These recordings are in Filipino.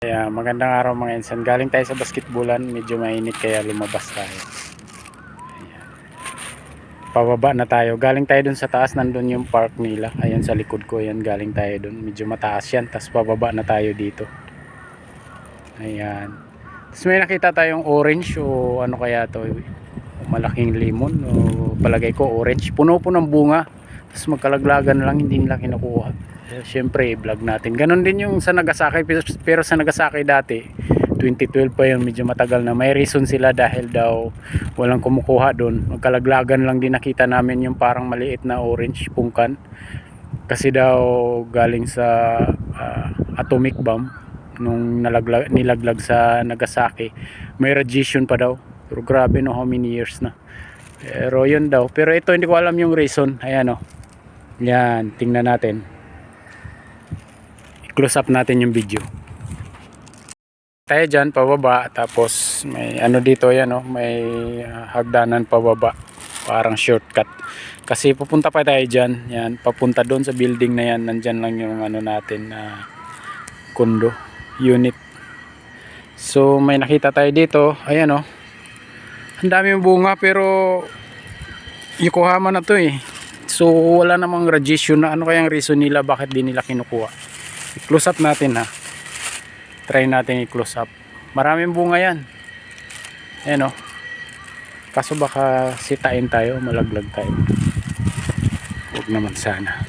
Kaya magandang araw mga insan. Galing tayo sa basketballan, medyo mainit kaya lumabas tayo. Ayan. Pababa na tayo. Galing tayo dun sa taas, nandun yung park nila. Ayan sa likod ko, ayan galing tayo dun. Medyo mataas yan, tapos pababa na tayo dito. Ayan. Tapos may nakita tayong orange o ano kaya to, malaking limon o palagay ko orange. Puno po ng bunga. Tapos magkalaglagan lang, hindi nila kinukuha. Siyempre vlog natin. Ganon din yung sa Nagasaki, pero sa Nagasaki dati 2012 pa yun, medyo matagal na. May reason sila dahil daw walang kumukuha doon. Magkalaglagan lang din nakita namin yung parang maliit na orange pungkan. Kasi daw galing sa atomic bomb nung nilaglag sa Nagasaki. May radiation pa daw. Pero grabe no, how many years na. Pero yun daw. Pero ito hindi ko alam yung reason. Ayan o. Yan, tingnan natin. Close up natin yung video. Tayo dyan pababa, tapos may ano dito yan, oh, may hagdanan pababa, parang shortcut. Kasi pupunta pa tayo dyan, yan, papunta doon sa building na yan. Nandyan lang yung ano natin na condo unit. So may nakita tayo dito, ayan oh. Ang daming bunga pero Yokohama na to eh. So wala namang radiation na. Ano kayang reason nila bakit di nila kinukuha? I-close up natin ha. Try natin i-close up. Maraming bunga yan. Ayan o. Kaso baka sitain tayo, malaglag tayo. Huwag naman sana.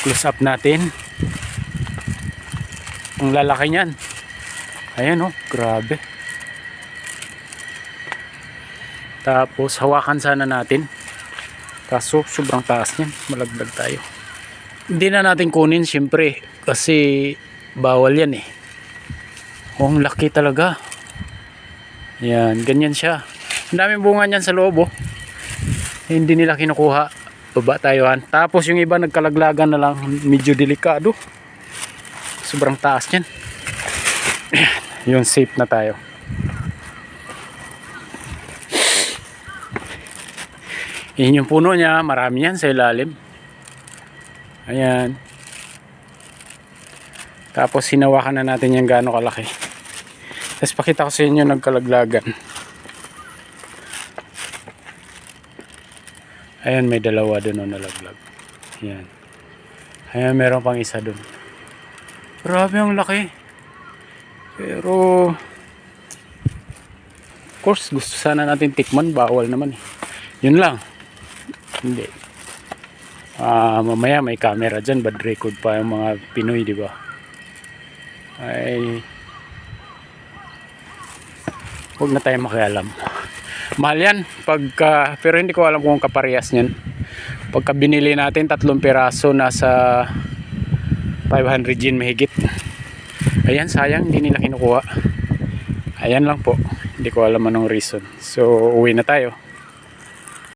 Close up natin. Ang lalaki niyan. Ayan o, grabe. Tapos hawakan sana natin. Kaso sobrang taas niyan, malaglag tayo. Hindi na natin kunin syempre kasi bawal yan eh. Oh, ang laki talaga. Yan, ganyan siya. Ang daming bunga niyan sa loob oh. Hindi nila kinukuha. Baba tayo han. Tapos yung iba nagkalaglagan na lang, medyo delikado. Sobrang taas niyan. Yung safe na tayo. Yan yung puno niya, marami yan sa ilalim. Ayan. Tapos hinawakan na natin yung gaano kalaki. Tapos pakita ko sa inyo nagkalaglagan. Ayan, may dalawa doon na nalaglag. Ayan. Ayan, meron pang isa doon. Grabe ang laki. Pero of course gusto sana natin tikman, bawal naman eh. Yun lang. Hindi. Mamaya may camera dyan, bad record pa yung mga Pinoy, di ba? Ay, huwag na tayo makialam. Mahal yan pagka, pero hindi ko alam kung kaparehas niyan. Pagka binili natin 3 piraso nasa 500 yen mahigit. Ayan, sayang hindi nila kinukuha. Ayan lang po, hindi ko alam anong reason. So uwi na tayo.